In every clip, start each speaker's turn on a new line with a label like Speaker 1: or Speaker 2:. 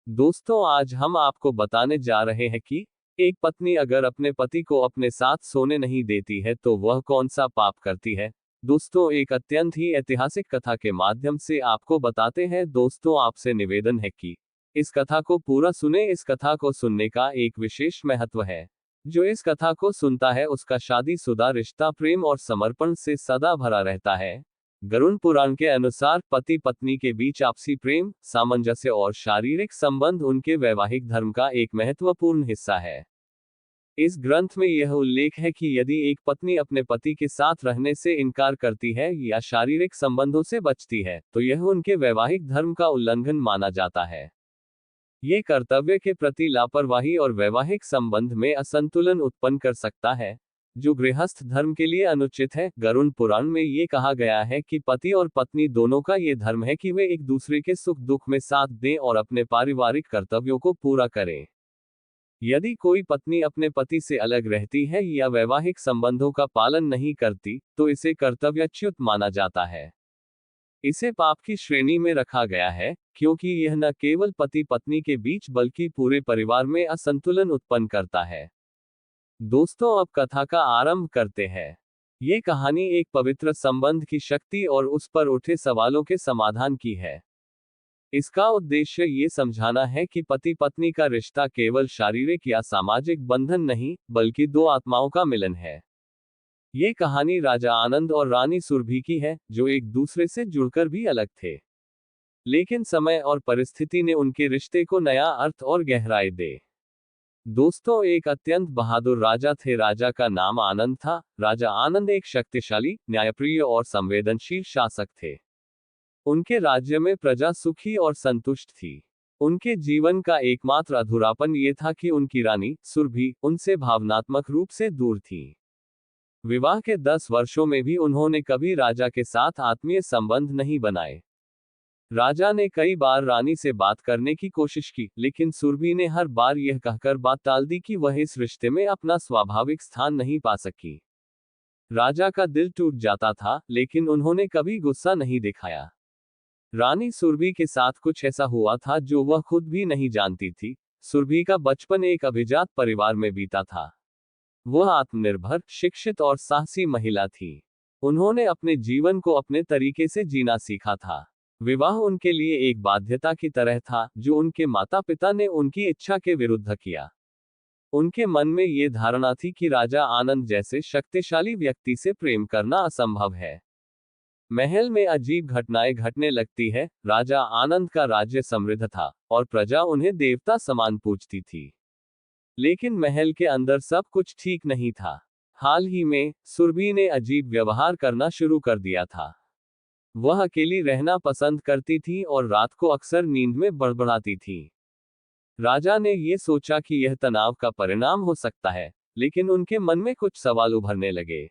Speaker 1: दोस्तों, आज हम आपको बताने जा रहे हैं कि एक पत्नी अगर अपने पति को अपने साथ सोने नहीं देती है तो वह कौन सा पाप करती है। दोस्तों, एक अत्यंत ही ऐतिहासिक कथा के माध्यम से आपको बताते हैं। दोस्तों, आपसे निवेदन है कि इस कथा को पूरा सुने। इस कथा को सुनने का एक विशेष महत्व है। जो इस कथा को सुनता है उसका शादीशुदा रिश्ता प्रेम और समर्पण से सदा भरा रहता है। गरुड़ पुराण के अनुसार पति पत्नी के बीच आपसी प्रेम, सामंजस्य और शारीरिक संबंध उनके वैवाहिक धर्म का एक महत्वपूर्ण हिस्सा है। इस ग्रंथ में यह उल्लेख है कि यदि एक पत्नी अपने पति के साथ रहने से इनकार करती है या शारीरिक संबंधों से बचती है, तो यह उनके वैवाहिक धर्म का उल्लंघन माना जाता है। ये कर्तव्य के प्रति लापरवाही और वैवाहिक संबंध में असंतुलन उत्पन्न कर सकता है, जो गृहस्थ धर्म के लिए अनुचित है। गरुड़ पुराण में ये कहा गया है कि पति और पत्नी दोनों का ये धर्म है कि वे एक दूसरे के सुख दुख में साथ दें और अपने पारिवारिक कर्तव्यों को पूरा करें। यदि कोई पत्नी अपने पति से अलग रहती है या वैवाहिक संबंधों का पालन नहीं करती, तो इसे कर्तव्यच्युत माना जाता है। इसे पाप की श्रेणी में रखा गया है, क्योंकि यह न केवल पति पत्नी के बीच बल्कि पूरे परिवार में असंतुलन उत्पन्न करता है। दोस्तों, अब कथा का आरंभ करते हैं। ये कहानी एक पवित्र संबंध की शक्ति और उस पर उठे सवालों के समाधान की है। इसका उद्देश्य ये समझाना है कि पति पत्नी का रिश्ता केवल शारीरिक या सामाजिक बंधन नहीं, बल्कि दो आत्माओं का मिलन है। ये कहानी राजा आनंद और रानी सुरभि की है, जो एक दूसरे से जुड़कर भी अलग थे, लेकिन समय और परिस्थिति ने उनके रिश्ते को नया अर्थ और गहराई दे। दोस्तों, एक अत्यंत बहादुर राजा थे। राजा का नाम आनंद था। राजा आनंद एक शक्तिशाली, न्यायप्रिय और संवेदनशील शासक थे। उनके राज्य में प्रजा सुखी और संतुष्ट थी। उनके जीवन का एकमात्र अधूरापन ये था कि उनकी रानी सुरभि उनसे भावनात्मक रूप से दूर थी। विवाह के 10 वर्षों में भी उन्होंने कभी राजा के साथ आत्मीय संबंध नहीं बनाए। राजा ने कई बार रानी से बात करने की कोशिश की, लेकिन सुरभि ने हर बार यह कहकर बात टाल दी कि वह इस रिश्ते में अपना स्वाभाविक स्थान नहीं पा सकी। राजा का दिल टूट जाता था, लेकिन उन्होंने कभी गुस्सा नहीं दिखाया। रानी सुरभि के साथ कुछ ऐसा हुआ था जो वह खुद भी नहीं जानती थी। सुरभि का बचपन एक अभिजात परिवार में बीता था। वह आत्मनिर्भर, शिक्षित और साहसी महिला थी। उन्होंने अपने जीवन को अपने तरीके से जीना सीखा था। विवाह उनके लिए एक बाध्यता की तरह था, जो उनके माता पिता ने उनकी इच्छा के विरुद्ध किया। उनके मन में ये धारणा थी कि राजा आनंद जैसे शक्तिशाली व्यक्ति से प्रेम करना असंभव है। महल में अजीब घटनाएं घटने लगती है। राजा आनंद का राज्य समृद्ध था और प्रजा उन्हें देवता समान पूजती थी। लेकिन महल के अंदर सब कुछ ठीक नहीं था। हाल ही में सुरभि ने अजीब व्यवहार करना शुरू कर दिया था। वह अकेली रहना पसंद करती थी और रात को अक्सर नींद में बड़बड़ाती थी। राजा ने ये सोचा कि यह तनाव का परिणाम हो सकता है, लेकिन उनके मन में कुछ सवाल उभरने लगे।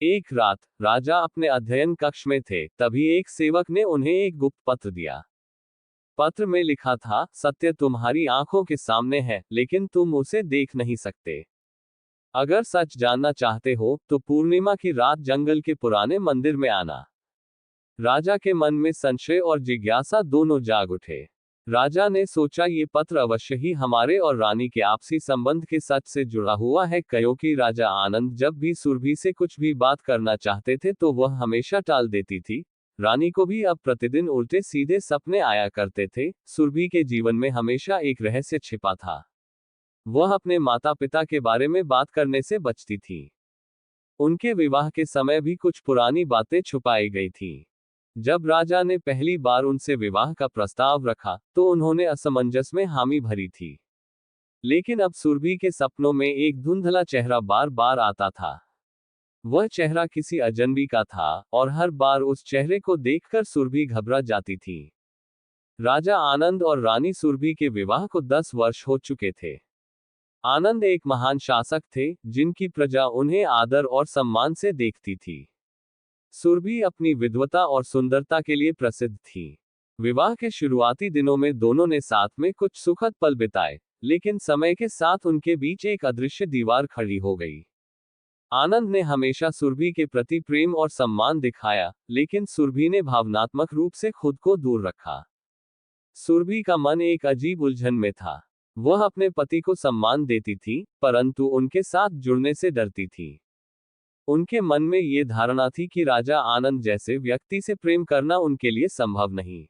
Speaker 1: एक रात राजा अपने अध्ययन कक्ष में थे, तभी एक सेवक ने उन्हें एक गुप्त पत्र दिया। पत्र में लिखा था, सत्य तुम्हारी आंखों के सामने है, लेकिन तुम उसे देख नहीं सकते। अगर सच जानना चाहते हो तो पूर्णिमा की रात जंगल के पुराने मंदिर में आना। राजा के मन में संशय और जिज्ञासा दोनों जाग उठे। राजा ने सोचा, ये पत्र अवश्य ही हमारे और रानी के आपसी संबंध के सच से जुड़ा हुआ है, क्योंकि राजा आनंद जब भी सुरभि से कुछ भी बात करना चाहते थे तो वह हमेशा टाल देती थी। रानी को भी अब प्रतिदिन उल्टे सीधे सपने आया करते थे। सुरभि के जीवन में हमेशा एक रहस्य छिपा था। वह अपने माता पिता के बारे में बात करने से बचती थी। उनके विवाह के समय भी कुछ पुरानी बातें छुपाई गई थी। जब राजा ने पहली बार उनसे विवाह का प्रस्ताव रखा, तो उन्होंने असमंजस में हामी भरी थी। लेकिन अब सुरभि के सपनों में एक धुंधला चेहरा बार बार आता था। वह चेहरा किसी अजनबी का था, और हर बार उस चेहरे को देखकर सुरभि घबरा जाती थी। राजा आनंद और रानी सुरभि के विवाह को 10 वर्ष हो चुके थे। आनंद एक महान शासक थे, जिनकी प्रजा उन्हें आदर और सम्मान से देखती थी। सुरभि अपनी विद्वता और सुंदरता के लिए प्रसिद्ध थी। विवाह के शुरुआती दिनों में दोनों ने साथ में कुछ सुखद पल बिताए, लेकिन समय के साथ उनके बीच एक अदृश्य दीवार खड़ी हो गई। आनंद ने हमेशा सुरभि के प्रति प्रेम और सम्मान दिखाया, लेकिन सुरभि ने भावनात्मक रूप से खुद को दूर रखा। सुरभि का मन एक अजीब उलझन में था। वह अपने पति को सम्मान देती थी, परंतु उनके साथ जुड़ने से डरती थी। उनके मन में ये धारणा थी कि राजा आनंद जैसे व्यक्ति से प्रेम करना उनके लिए संभव नहीं।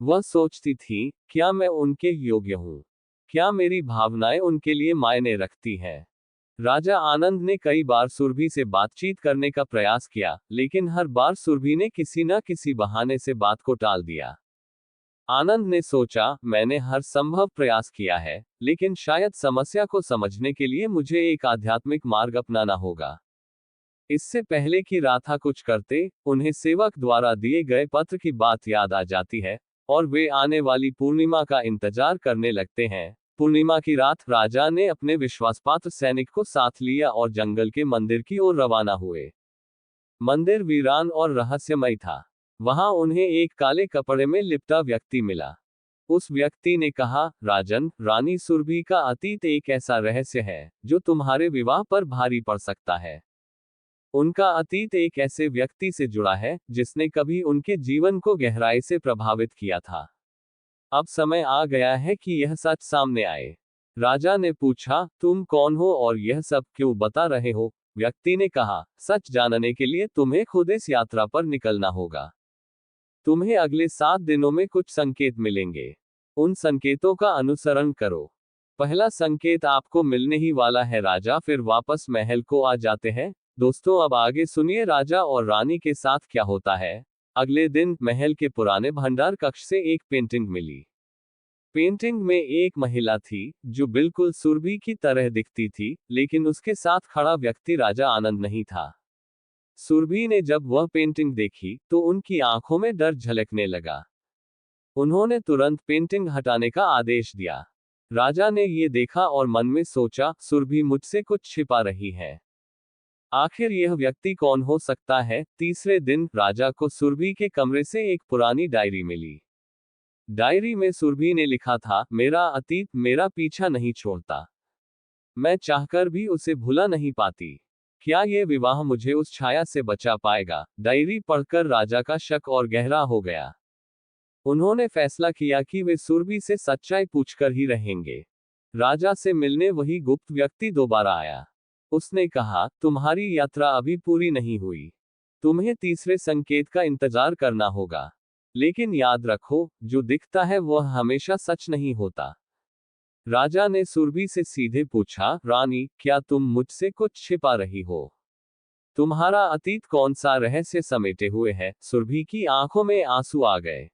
Speaker 1: वह सोचती थी, क्या मैं उनके योग्य हूँ? क्या मेरी भावनाएं उनके लिए मायने रखती हैं? राजा आनंद ने कई बार सुरभि से बातचीत करने का प्रयास किया, लेकिन हर बार सुरभि ने किसी न किसी बहाने से बात को टाल दिया। आनंद ने सोचा, मैंने हर संभव प्रयास किया है, लेकिन शायद समस्या को समझने के लिए मुझे एक आध्यात्मिक मार्ग अपनाना होगा। इससे पहले कि राधा कुछ करते, उन्हें सेवक द्वारा दिए गए पत्र की बात याद आ जाती है, और वे आने वाली पूर्णिमा का इंतजार करने लगते हैं। पूर्णिमा की रात राजा ने अपने विश्वासपात्र सैनिक को साथ लिया और जंगल के मंदिर की ओर रवाना हुए। मंदिर वीरान और रहस्यमय था। वहां उन्हें एक काले कपड़े में लिपटा व्यक्ति मिला। उस व्यक्ति ने कहा, राजन, रानी सुरभि का अतीत एक ऐसा रहस्य है जो तुम्हारे विवाह पर भारी पड़ सकता है। उनका अतीत एक ऐसे व्यक्ति से जुड़ा है जिसने कभी उनके जीवन को गहराई से प्रभावित किया था। अब समय आ गया है कि यह सच सामने आए। राजा ने पूछा, तुम कौन हो और यह सब क्यों बता रहे हो? व्यक्ति ने कहा, सच जानने के लिए तुम्हें खुद इस यात्रा पर निकलना होगा। तुम्हें अगले 7 दिनों में कुछ संकेत मिलेंगे। उन संकेतों का अनुसरण करो। पहला संकेत आपको मिलने ही वाला है। राजा फिर वापस महल को आ जाते हैं। दोस्तों, अब आगे सुनिए राजा और रानी के साथ क्या होता है। अगले दिन महल के पुराने भंडार कक्ष से एक पेंटिंग मिली। पेंटिंग में एक महिला थी जो बिल्कुल सुरभि की तरह दिखती थी, लेकिन उसके साथ खड़ा व्यक्ति राजा आनंद नहीं था। सुरभि ने जब वह पेंटिंग देखी तो उनकी आंखों में डर झलकने लगा। उन्होंने तुरंत पेंटिंग हटाने का आदेश दिया। राजा ने ये देखा और मन में सोचा, सुरभि मुझसे कुछ छिपा रही है। आखिर यह व्यक्ति कौन हो सकता है? तीसरे दिन राजा को सुरभि के कमरे से एक पुरानी डायरी मिली। डायरी में सुरभि ने लिखा था, मेरा अतीत मेरा पीछा नहीं छोड़ता। मैं चाहकर भी उसे भुला नहीं पाती। क्या ये विवाह मुझे उस छाया से बचा पाएगा? डायरी पढ़कर राजा का शक और गहरा हो गया। उन्होंने फैसला किया कि वे सुरभि से सच्चाई पूछकर ही रहेंगे। राजा से मिलने वही गुप्त व्यक्ति दोबारा आया। उसने कहा, तुम्हारी यात्रा अभी पूरी नहीं हुई। तुम्हें तीसरे संकेत का इंतजार करना होगा। लेकिन याद रखो, जो दिखता है वह हमेशा सच नहीं होता। राजा ने सुरभि से सीधे पूछा, रानी, क्या तुम मुझसे कुछ छिपा रही हो? तुम्हारा अतीत कौन सा रहस्य समेटे हुए है? सुरभि की आंखों में आंसू आ गए।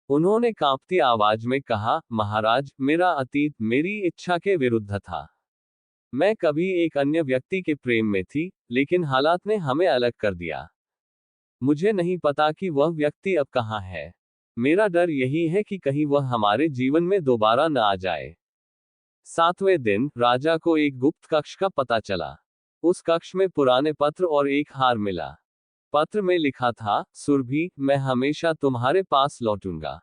Speaker 1: उन्होंने कांपती आवाज में कहा, महाराज, मेरा अतीत मेरी इच्छा के विरुद्ध था। मैं कभी एक अन्य व्यक्ति के प्रेम में थी, लेकिन हालात ने हमें अलग कर दिया। मुझे नहीं पता कि वह व्यक्ति अब कहाँ है। मेरा डर यही है कि कहीं वह हमारे जीवन में दोबारा न आ जाए। 7वें दिन राजा को एक गुप्त कक्ष का पता चला। उस कक्ष में पुराने पत्र और एक हार मिला। पत्र में लिखा था, सुरभि, मैं हमेशा तुम्हारे पास लौटूंगा।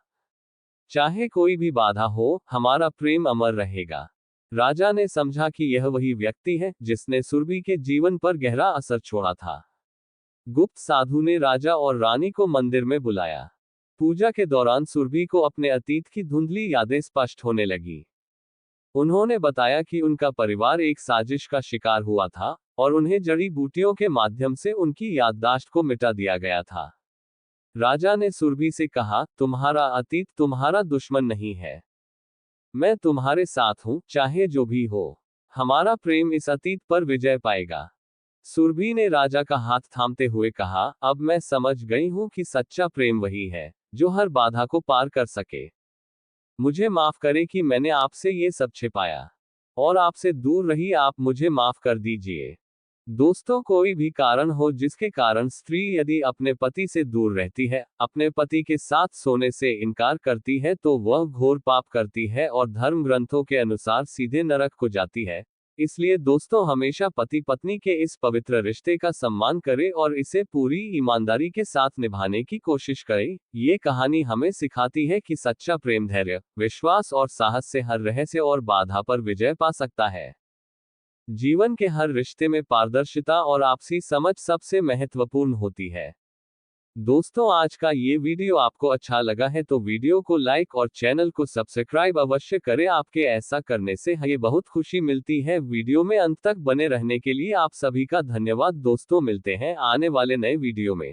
Speaker 1: चाहे कोई भी बाधा हो, हमारा प्रेम अमर रहेगा। राजा ने समझा कि यह वही व्यक्ति है जिसने सुरभि के जीवन पर गहरा असर छोड़ा था। गुप्त साधु ने राजा और रानी को मंदिर में बुलाया। पूजा के दौरान सुरभि को अपने अतीत की धुंधली यादें स्पष्ट होने लगी। उन्होंने बताया कि उनका परिवार एक साजिश का शिकार हुआ था और उन्हें जड़ी बूटियों के माध्यम से उनकी याददाश्त को मिटा दिया गया था। राजा ने सुरभि से कहा, तुम्हारा अतीत तुम्हारा दुश्मन नहीं है। मैं तुम्हारे साथ हूं, चाहे जो भी हो। हमारा प्रेम इस अतीत पर विजय पाएगा। सुरभि ने राजा का हाथ थामते हुए कहा, अब मैं समझ गई हूं कि सच्चा प्रेम वही है जो हर बाधा को पार कर सके। मुझे माफ करें कि मैंने आपसे ये सब छिपाया और आपसे दूर रही। आप मुझे माफ कर दीजिए। दोस्तों, कोई भी कारण हो जिसके कारण स्त्री यदि अपने पति से दूर रहती है, अपने पति के साथ सोने से इनकार करती है, तो वह घोर पाप करती है और धर्म ग्रंथों के अनुसार सीधे नरक को जाती है। इसलिए दोस्तों, हमेशा पति पत्नी के इस पवित्र रिश्ते का सम्मान करें और इसे पूरी ईमानदारी के साथ निभाने की कोशिश करें। ये कहानी हमें सिखाती है कि सच्चा प्रेम धैर्य, विश्वास और साहस से हर रहस्य और बाधा पर विजय पा सकता है। जीवन के हर रिश्ते में पारदर्शिता और आपसी समझ सबसे महत्वपूर्ण होती है। दोस्तों आज का ये वीडियो आपको अच्छा लगा है तो वीडियो को लाइक और चैनल को सब्सक्राइब अवश्य करें। आपके ऐसा करने से हमें बहुत खुशी मिलती है। वीडियो में अंत तक बने रहने के लिए आप सभी का धन्यवाद। दोस्तों मिलते हैं आने वाले नए वीडियो में।